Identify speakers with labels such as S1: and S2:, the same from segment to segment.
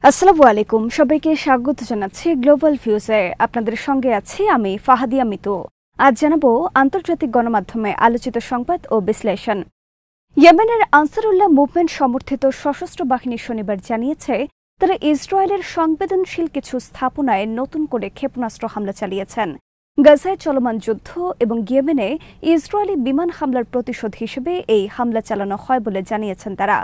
S1: আসসালামু আলাইকুম, সবাইকে স্বাগত জানাচ্ছি গ্লোবাল ভিউজে। আপনাদের সঙ্গে আছি আমি ফাহাদিয়া মিতু। আজ জানাবো আন্তর্জাতিক গণমাধ্যমে আলোচিত সংবাদ ও বিশ্লেষণ। ইয়েমেনের আনসারুল্লাহ মুভমেন্ট সমর্থিত সশস্ত্র বাহিনী শনিবার জানিয়েছে তারা ইসরায়েলের সংবেদনশীল কিছু স্থাপনায় নতুন করে ক্ষেপণাস্ত্র হামলা চালিয়েছেন। গাজায় চলমান যুদ্ধ এবং ইয়েমেনে ইসরায়েলি বিমান হামলার প্রতিশোধ হিসেবে এই হামলা চালানো হয় বলে জানিয়েছেন তারা।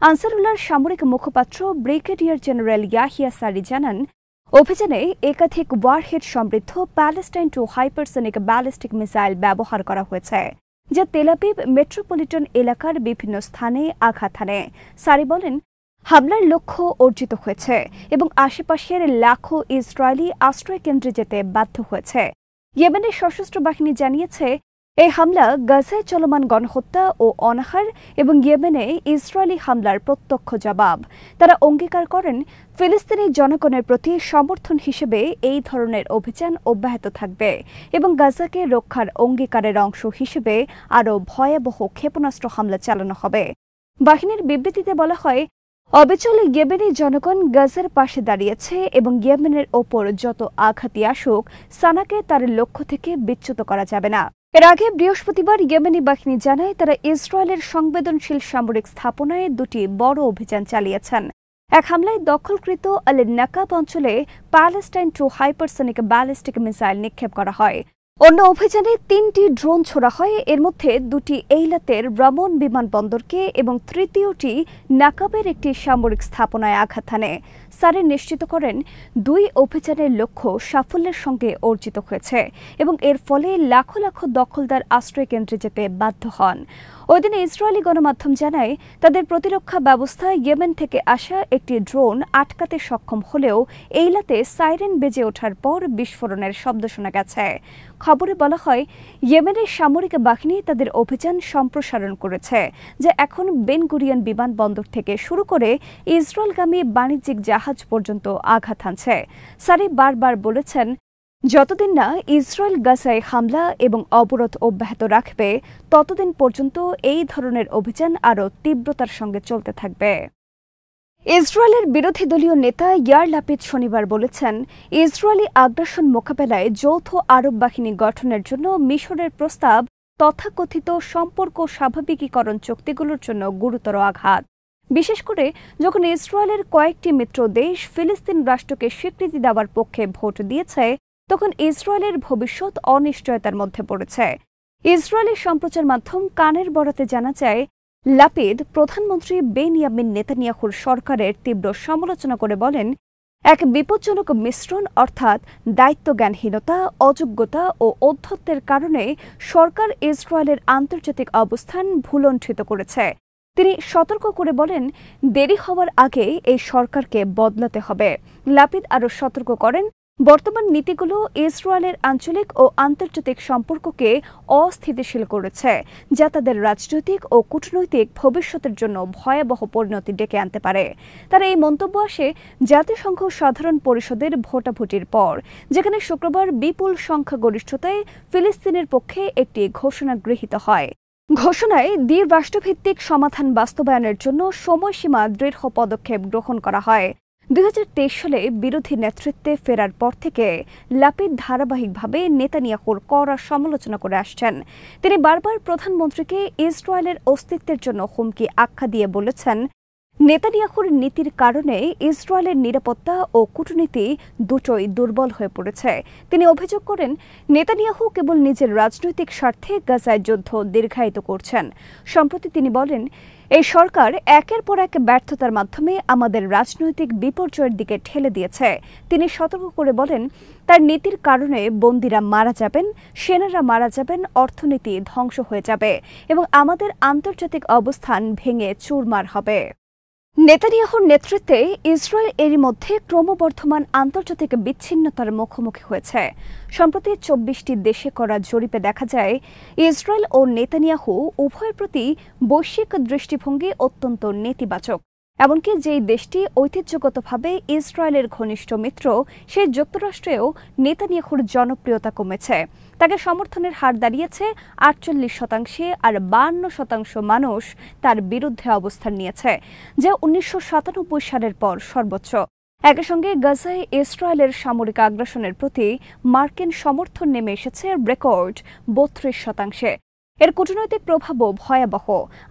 S1: আনসারুল্লাহর সামরিক মুখপাত্র ব্রিগেডিয়ার জেনারেল ইয়াহিয়া সারি জানান, অভিযানে একাধিক ওয়ারহেড সমৃদ্ধ Palestine two hypersonic ballistic missile ব্যবহার করা হয়েছে, যা তেল আবিব মেট্রোপলিটন এলাকার বিভিন্ন স্থানে আঘাত হানে। সারি বলেন, হামলার লক্ষ্য অর্জিত হয়েছে এবং আশেপাশের লাখো ইসরায়েলি আশ্রয়কেন্দ্রে যেতে বাধ্য হয়েছে। ইয়েমেনের সশস্ত্র বাহিনী জানিয়েছে এই হামলা গাজায় চলমান গণহত্যা ও অনাহার এবং ইয়েমেনে ইসরায়েলি হামলার প্রত্যক্ষ জবাব। তারা অঙ্গীকার করেন, ফিলিস্তিনি জনগণের প্রতি সমর্থন হিসেবে এই ধরনের অভিযান অব্যাহত থাকবে এবং গাজাকে রক্ষার অঙ্গীকারের অংশ হিসেবে আরও ভয়াবহ ক্ষেপণাস্ত্র হামলা চালানো হবে। বাহিনীর বিবৃতিতে বলা হয়, অবিচল ইয়েমেনি জনগণ গাজার পাশে দাঁড়িয়েছে এবং ইয়েমেনের ওপর যত আঘাতই আসুক, সানাকে তার লক্ষ্য থেকে বিচ্যুত করা যাবে না। এর আগে বৃহস্পতিবার ইয়েমেনি বাহিনী জানায় তারা ইসরায়েলের সংবেদনশীল সামরিক স্থাপনায় দুটি বড় অভিযান চালিয়েছেন। এক হামলায় দখলকৃত আল নাকাব অঞ্চলে Palestine two hypersonic ballistic missile নিক্ষেপ করা হয়। অন্য অভিযানে ৩টি ড্রোন ছোড়া হয়, এর মধ্যে দুটি এইলাতের রামন বিমানবন্দরকে এবং তৃতীয়টি নাকাবের একটি সামরিক স্থাপনায় আঘাত হানে। সারে নিশ্চিত করেন, দুই অভিযানের লক্ষ্য সাফল্যের সঙ্গে অর্জিত হয়েছে এবং এর ফলে লাখো লাখো দখলদার আশ্রয়কেন্দ্রে যেতে বাধ্য হন। ওই দিনে ইসরায়েলি গণমাধ্যম জানায়, তাদের প্রতিরক্ষা ব্যবস্থা ইয়েমেন থেকে আসা একটি ড্রোন আটকাতে সক্ষম হলেও এইলাতে সাইরেন বেজে ওঠার পর বিস্ফোরণের শব্দ শোনা গেছে। খবরে বলা হয়, ইয়েমেনের সামরিক বাহিনী তাদের অভিযান সম্প্রসারণ করেছে, যা এখন বেন গুরিয়ন বিমানবন্দর থেকে শুরু করে ইসরায়েলগামী বাণিজ্যিক জাহাজ পর্যন্ত আঘাত হানছে। সারি বারবার বলেছেন, যতদিন না ইসরায়েল গাজায় হামলা এবং অবরোধ অব্যাহত রাখবে, ততদিন পর্যন্ত এই ধরনের অভিযান আরও তীব্রতার সঙ্গে চলতে থাকবে। ইসরায়েলের বিরোধী দলীয় নেতা ইয়ার লাপিদ শনিবার বলেছেন, ইসরায়েলি আগ্রাসন মোকাবেলায় যৌথ আরব বাহিনী গঠনের জন্য মিশরের প্রস্তাব তথাকথিত সম্পর্ক স্বাভাবিকীকরণ চুক্তিগুলোর জন্য গুরুতর আঘাত, বিশেষ করে যখন ইসরায়েলের কয়েকটি মিত্র দেশ ফিলিস্তিন রাষ্ট্রকে স্বীকৃতি দেওয়ার পক্ষে ভোট দিয়েছে, তখন ইসরায়েলের ভবিষ্যৎ অনিশ্চয়তার মধ্যে পড়েছে। ইসরায়েলি সম্প্রচার মাধ্যম কানের বরাতে জানা যায়, লাপিদ প্রধানমন্ত্রী বেনিয়ামিন নেতানিয়াহুর সরকারের তীব্র সমালোচনা করে বলেন, এক বিপজ্জনক মিশ্রণ অর্থাৎ দায়িত্বজ্ঞানহীনতা, অযোগ্যতা ও ঔদ্ধত্যের কারণে সরকার ইসরায়েলের আন্তর্জাতিক অবস্থান ভুলণ্ঠিত করেছে। তিনি সতর্ক করে বলেন, দেরি হওয়ার আগে এই সরকারকে বদলাতে হবে। লাপিদ আরও সতর্ক করেন, বর্তমান নীতিগুলো ইসরায়েলের আঞ্চলিক ও আন্তর্জাতিক সম্পর্ককে অস্থিতিশীল করেছে, যা তাদের রাজনৈতিক ও কূটনৈতিক ভবিষ্যতের জন্য ভয়াবহ পরিণতি ডেকে আনতে পারে। তার এই মন্তব্য আসে জাতিসংঘ সাধারণ পরিষদের ভোটাভুটির পর, যেখানে শুক্রবার বিপুল সংখ্যাগরিষ্ঠতায় ফিলিস্তিনের পক্ষে একটি ঘোষণা গৃহীত হয়। ঘোষণায় দ্বিরাষ্ট্রভিত্তিক সমাধান বাস্তবায়নের জন্য সময়সীমা দৃঢ় পদক্ষেপ গ্রহণ করা হয়। 2023 সালে বিরোধী নেতৃত্বে ফেরার পর থেকে লাপিদ ধারাবাহিকভাবে নেতানিয়াহুর কড়া সমালোচনা করে আসছেন। তিনি বারবার প্রধানমন্ত্রীকে ইসরায়েলের অস্তিত্বের জন্য হুমকি আখ্যা দিয়ে বলেছেন, নেতানিয়াহুর নীতির কারণে ইসরায়েলের নিরাপত্তা ও কূটনীতি দুটোই দুর্বল হয়ে পড়েছে। তিনি অভিযোগ করেন, নেতানিয়াহু কেবল নিজের রাজনৈতিক স্বার্থে গাজায় যুদ্ধ দীর্ঘায়িত করছেন। সম্প্রতি তিনি বলেন, এই সরকার একের পর এক ব্যর্থতার মাধ্যমে আমাদের রাজনৈতিক বিপর্যয়ের দিকে ঠেলে দিয়েছে। তিনি সতর্ক করে বলেন, তার নীতির কারণে বন্দীরা মারা যাবেন, সেনারা মারা যাবেন, অর্থনীতি ধ্বংস হয়ে যাবে এবং আমাদের আন্তর্জাতিক অবস্থান ভেঙে চুরমার হবে। নেতানিয়াহুর নেতৃত্বে ইসরায়েল এরই মধ্যে ক্রমবর্ধমান আন্তর্জাতিক বিচ্ছিন্নতার মুখোমুখি হয়েছে। সম্প্রতি 24টি দেশে করা জরিপে দেখা যায়, ইসরায়েল ও নেতানিয়াহু উভয়ের প্রতি বৈশ্বিক দৃষ্টিভঙ্গি অত্যন্ত নেতিবাচক। এমনকি যেই দেশটি ঐতিহ্যগতভাবে ইসরায়েলের ঘনিষ্ঠ মিত্র, সেই যুক্তরাষ্ট্রেও নেতানিয়াহুর জনপ্রিয়তা কমেছে। তাকে সমর্থনের হার দাঁড়িয়েছে 48%, আর 52% মানুষ তার বিরুদ্ধে অবস্থান নিয়েছে, যা 1997 সালের পর সর্বোচ্চ। একই সঙ্গে গাজায় ইসরায়েলের সামরিক আগ্রাসনের প্রতি মার্কিন সমর্থন নেমে এসেছে রেকর্ড ৩২%। এর কূটনৈতিক প্রভাবও ভয়াবহ।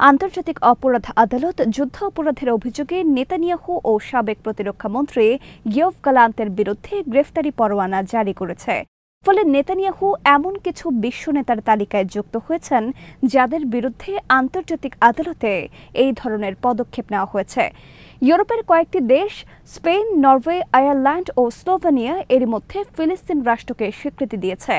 S1: আন্তর্জাতিক অপরাধ আদালত যুদ্ধ অপরাধের অভিযোগে নেতানিয়াহু ও সাবেক প্রতিরক্ষা মন্ত্রী ইয়োভ গালান্তের বিরুদ্ধে গ্রেফতারি পরোয়ানা জারি করেছে। ফলে নেতানিয়াহু এমন কিছু বিশ্ব নেতার তালিকায় যুক্ত হয়েছেন যাদের বিরুদ্ধে আন্তর্জাতিক আদালতে এই ধরনের পদক্ষেপ নেওয়া হয়েছে। ইউরোপের কয়েকটি দেশ স্পেন, নরওয়ে, আয়ারল্যান্ড ও স্লোভেনিয়া এরই মধ্যে ফিলিস্তিন রাষ্ট্রকে স্বীকৃতি দিয়েছে।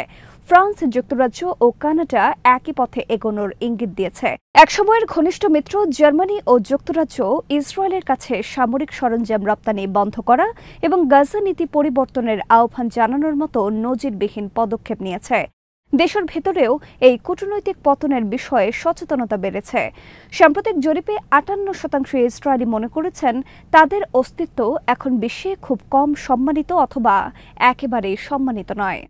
S1: ফ্রান্স, যুক্তরাজ্য ও কানাডা একই পথে এগোনোর ইঙ্গিত দিয়েছে। একসময়ের ঘনিষ্ঠ মিত্র জার্মানি ও যুক্তরাজ্য ইসরায়েলের কাছে সামরিক সরঞ্জাম রপ্তানি বন্ধ করা এবং গাজা নীতি পরিবর্তনের আহ্বান জানানোর মতো নজিরবিহীন পদক্ষেপ নিয়েছে। দেশের ভেতরেও এই কূটনৈতিক পতনের বিষয়ে সচেতনতা বেড়েছে। সাম্প্রতিক জরিপে ৫৮% ইসরায়েলি মনে করেছেন তাদের অস্তিত্ব এখন বিশ্বে খুব কম সম্মানিত অথবা একেবারেই সম্মানিত নয়।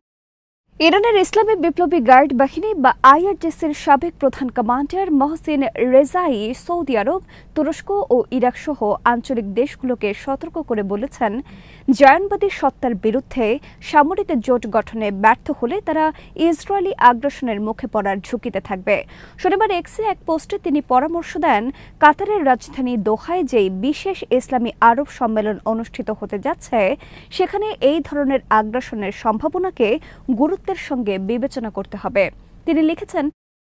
S1: ইরানের ইসলামী বিপ্লবী গার্ড বাহিনী বা আইআরজিসির সাবেক প্রধান কমান্ডার মহসিন রেজাই সৌদি আরব, তুরস্ক ও ইরাক সহ আঞ্চলিক দেশগুলোকে সতর্ক করে বলেছেন, জায়নবাদী সত্তার বিরুদ্ধে সামরিক জোট গঠনে ব্যর্থ হলে তারা ইসরায়েলি আগ্রাসনের মুখে পড়ার ঝুঁকিতে থাকবে। শনিবার এক্সে এক পোস্টে তিনি পরামর্শ দেন, কাতারের রাজধানী দোহায় যেই বিশেষ ইসলামী আরব সম্মেলন অনুষ্ঠিত হতে যাচ্ছে সেখানে এই ধরনের আগ্রাসনের সম্ভাবনাকে গুরুত্বের সঙ্গে বিবেচনা করতে হবে। তিনি লিখেছেন,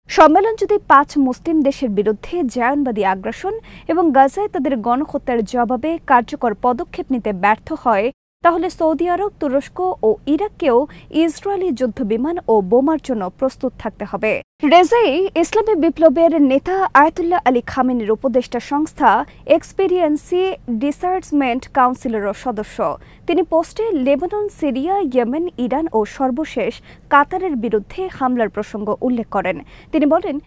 S1: সম্মেলন যদি ৫ মুসলিম দেশের বিরুদ্ধে জায়নবাদী আগ্রাসন এবং গাজায় তাদের গণহত্যার জবাবে কার্যকর পদক্ষেপ নিতে ব্যর্থ হয় তাহলে সৌদি আরব, তুরস্ক ও ইরাককেও ইসরায়েলি যুদ্ধবিমান ও বোমার জন্য প্রস্তুত থাকতে হবে। রেজাই ইসলামী বিপ্লবের নেতা আয়াতুল্লাহ আলী খামেনির উপদেষ্টা সংস্থা এক্সপেরিয়েন্সি ডিসার্টমেন্ট কাউন্সিলেরও সদস্য। তিনি পোস্টে লেবানন, সিরিয়া, ইয়েমেন, ইরান ও সর্বশেষ কাতারের বিরুদ্ধে হামলার প্রসঙ্গ উল্লেখ করেন। তিনি বলেন,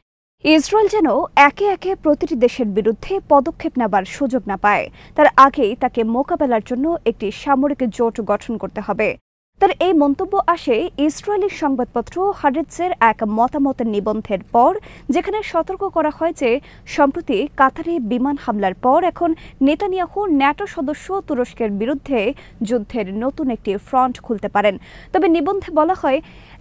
S1: ইসরায়েল যেন একে একে প্রতিটি দেশের বিরুদ্ধে পদক্ষেপ নেবার সুযোগ না পায়, তার আগেই তাকে মোকাবেলার জন্য একটি সামরিক জোট গঠন করতে হবে। তার এই মন্তব্য আসে ইসরায়েলি সংবাদপত্র হারেটজের এক মতামত নিবন্ধের পর, যেখানে সতর্ক করা হয় যে সম্প্রতি কাতারে বিমান হামলার পর এখন নেতানিয়াহু ন্যাটো সদস্য তুরস্কের বিরুদ্ধে যুদ্ধের নতুন একটি ফ্রন্ট খুলতে পারেন। তবে নিবন্ধে বলা হয়,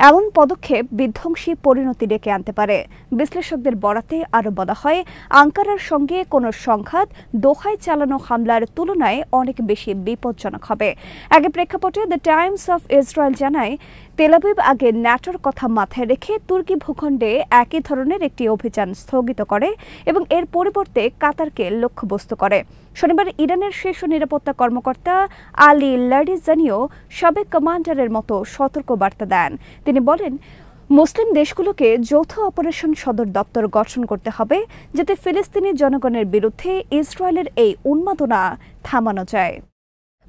S1: এমন পদক্ষেপ বিধ্বংসী পরিণতি ডেকে আনতে পারে। বিশ্লেষকদের বরাতে আরও বলা হয়, আঙ্কারার সঙ্গে কোনো সংঘাত দোহায় চালানো হামলার তুলনায় অনেক বেশি বিপজ্জনক হবে। আগে প্রেক্ষাপটে দ্য টাইমস অফ ইসরায়েল জানায়, তেল আবিব আগে ন্যাটোর কথা মাথায় রেখে তুর্কি ভূখণ্ডে একই ধরনের একটি অভিযান স্থগিত করে এবং এর পরিবর্তে কাতারকে লক্ষ্যবস্তু করে। শনিবার ইরানের শীর্ষ নিরাপত্তা কর্মকর্তা আলী লারিজানিও সাবেক কমান্ডারের মতো সতর্ক বার্তা দেন। তিনি বলেন, মুসলিম দেশগুলোকে যৌথ অপারেশন সদর দপ্তর গঠন করতে হবে যাতে ফিলিস্তিনি জনগণের বিরুদ্ধে ইসরায়েলের এই উন্মাদনা থামানো যায়।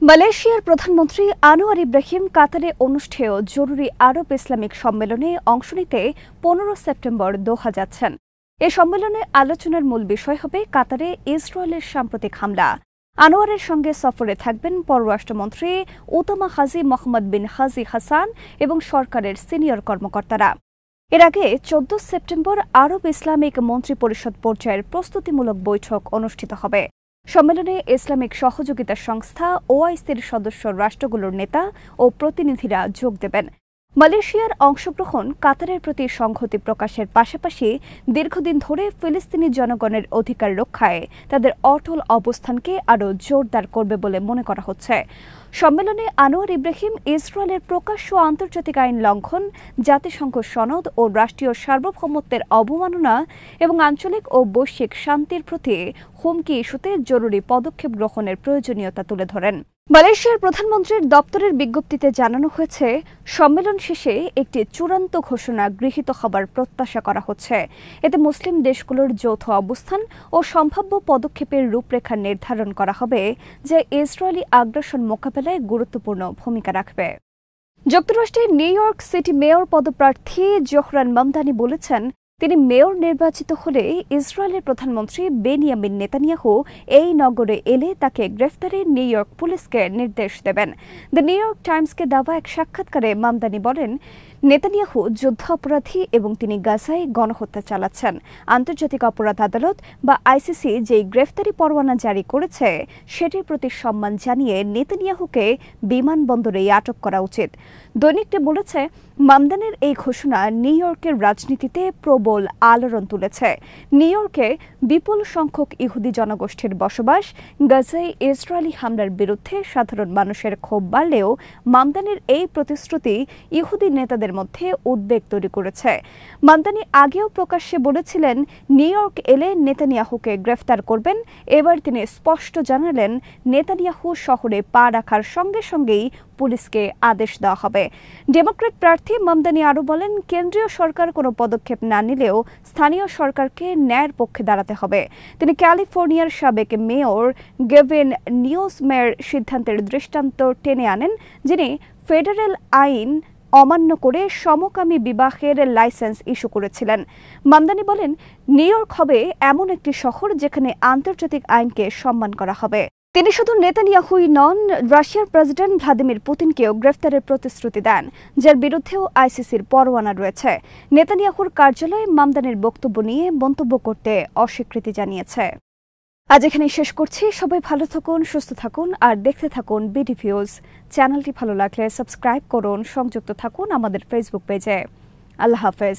S1: মালয়েশিয়ার প্রধানমন্ত্রী আনোয়ার ইব্রাহিম কাতারে অনুষ্ঠেয় জরুরি আরব ইসলামিক সম্মেলনে অংশ নিতে ১৫ সেপ্টেম্বর দোহা যাচ্ছেন। এ সম্মেলনে আলোচনার মূল বিষয় হবে কাতারে ইসরায়েলের সাম্প্রতিক হামলা। আনোয়ারের সঙ্গে সফরে থাকবেন পররাষ্ট্রমন্ত্রী উতামা হাজি মোহাম্মদ বিন হাজি হাসান এবং সরকারের সিনিয়র কর্মকর্তারা। এর আগে ১৪ সেপ্টেম্বর আরব ইসলামিক মন্ত্রিপরিষদ পর্যায়ের প্রস্তুতিমূলক বৈঠক অনুষ্ঠিত হবে। সম্মেলনে ইসলামিক সহযোগিতা সংস্থা ওআইসির সদস্য রাষ্ট্রগুলোর নেতা ও প্রতিনিধিরা যোগ দেবেন। মালয়েশিয়ার অংশগ্রহণ কাতারের প্রতি সংহতি প্রকাশের পাশাপাশি দীর্ঘদিন ধরে ফিলিস্তিনি জনগণের অধিকার রক্ষায় তাদের অটল অবস্থানকে আরও জোরদার করবে বলে মনে করা হচ্ছে। সম্মেলনে আনোয়ার ইব্রাহিম ইসরায়েলের প্রকাশ্য আন্তর্জাতিক আইন লঙ্ঘন, জাতিসংঘ সনদ ও রাষ্ট্রীয় সার্বভৌমত্বের অবমাননা এবং আঞ্চলিক ও বৈশ্বিক শান্তির প্রতি হুমকি ইস্যুতে জরুরি পদক্ষেপ গ্রহণের প্রয়োজনীয়তা তুলে ধরেন। মালয়েশিয়ার প্রধানমন্ত্রীর দপ্তরের বিজ্ঞপ্তিতে জানানো হয়েছে, সম্মেলন শেষে একটি চূড়ান্ত ঘোষণা গৃহীত হবার প্রত্যাশা করা হচ্ছে। এতে মুসলিম দেশগুলোর যৌথ অবস্থান ও সম্ভাব্য পদক্ষেপের রূপরেখা নির্ধারণ করা হবে, যা ইসরায়েলি আগ্রাসন মোকাবেলায় গুরুত্বপূর্ণ ভূমিকা রাখবে। যুক্তরাষ্ট্রের নিউ ইয়র্ক সিটি মেয়র পদপ্রার্থী জোহরান মামদানি বলেছেন, তিনি মেয়র নির্বাচিত হলে ইসরায়েলের প্রধানমন্ত্রী বেনিয়ামিন নেতানিয়াহু এই নগরে এলে তাকে গ্রেফতারে নিউ ইয়র্ক পুলিশকে নির্দেশ দেবেন। দ্য নিউ ইয়র্ক টাইমসকে দেওয়া এক সাক্ষাৎকারে মামদানি বলেন, নেতানিয়াহু যুদ্ধাপরাধী এবং তিনি গাজায় গণহত্যা চালাচ্ছেন। আন্তর্জাতিক অপরাধ আদালত বা আইসিসি যেই গ্রেফতারি পরোয়ানা জারি করেছে সেটির প্রতি সম্মান জানিয়ে নেতানিয়াহুকে বিমানবন্দরেই আটক করা উচিত। দৈনিকটি বলেছে, মামদানির এই ঘোষণা নিউ ইয়র্কের রাজনীতিতে প্রবল আলোড়ন তুলেছে। নিউ ইয়র্কে বিপুল সংখ্যক ইহুদি জনগোষ্ঠীর বসবাস। গাজায় ইসরায়েলি হামলার বিরুদ্ধে সাধারণ মানুষের ক্ষোভ বাড়লেও মামদানির এই প্রতিশ্রুতি ইহুদি নেতাদের মধ্যে উদ্বেগ তৈরি করেছে। মামদানি আগেও প্রকাশ্যে বলেছিলেন নিউ ইয়র্ক এলে নেতানিয়াহুকে গ্রেফতার করবেন। এবার তিনি স্পষ্ট জানালেন নেতানিয়াহু শহরে পা রাখার সঙ্গে সঙ্গেই পুলিশকে আদেশ দেওয়া হবে। ডেমোক্র্যাট প্রার্থী মামদানি আরও বলেন, কেন্দ্রীয় সরকার কোনো পদক্ষেপ না নিলেও স্থানীয় সরকারকে ন্যায়ের পক্ষে দাঁড়াতে হবে। তিনি ক্যালিফোর্নিয়ার সাবেক মেয়র গেভিন নিউসমের সিদ্ধান্তের দৃষ্টান্ত টেনে আনেন, যিনি ফেডারেল আইন অমান্য করে সমকামী বিবাহের লাইসেন্স ইস্যু করেছিলেন। মামদানি বলেন, নিউ ইয়র্ক হবে এমন একটি শহর যেখানে আন্তর্জাতিক আইনকে সম্মান করা হবে। তিনি শুধু নেতানিয়াহুই নন, রাশিয়ার প্রেসিডেন্ট ভ্লাদিমির পুতিনকেও গ্রেফতারের প্রতিশ্রুতি দেন, যার বিরুদ্ধেও আইসিসির পরোয়ানা রয়েছে। নেতানিয়াহুর কার্যালয় মামদানির বক্তব্য নিয়ে মন্তব্য করতে অস্বীকৃতি জানিয়েছে। আজ এখানেই শেষ করছি। সবাই ভালো থাকুন, সুস্থ থাকুন আর দেখতে থাকুন বিডি ভিউজ। চ্যানেলটি ভালো লাগলে সাবস্ক্রাইব করুন, সংযুক্ত থাকুন আমাদের ফেসবুক পেজে। আল্লাহ হাফেজ।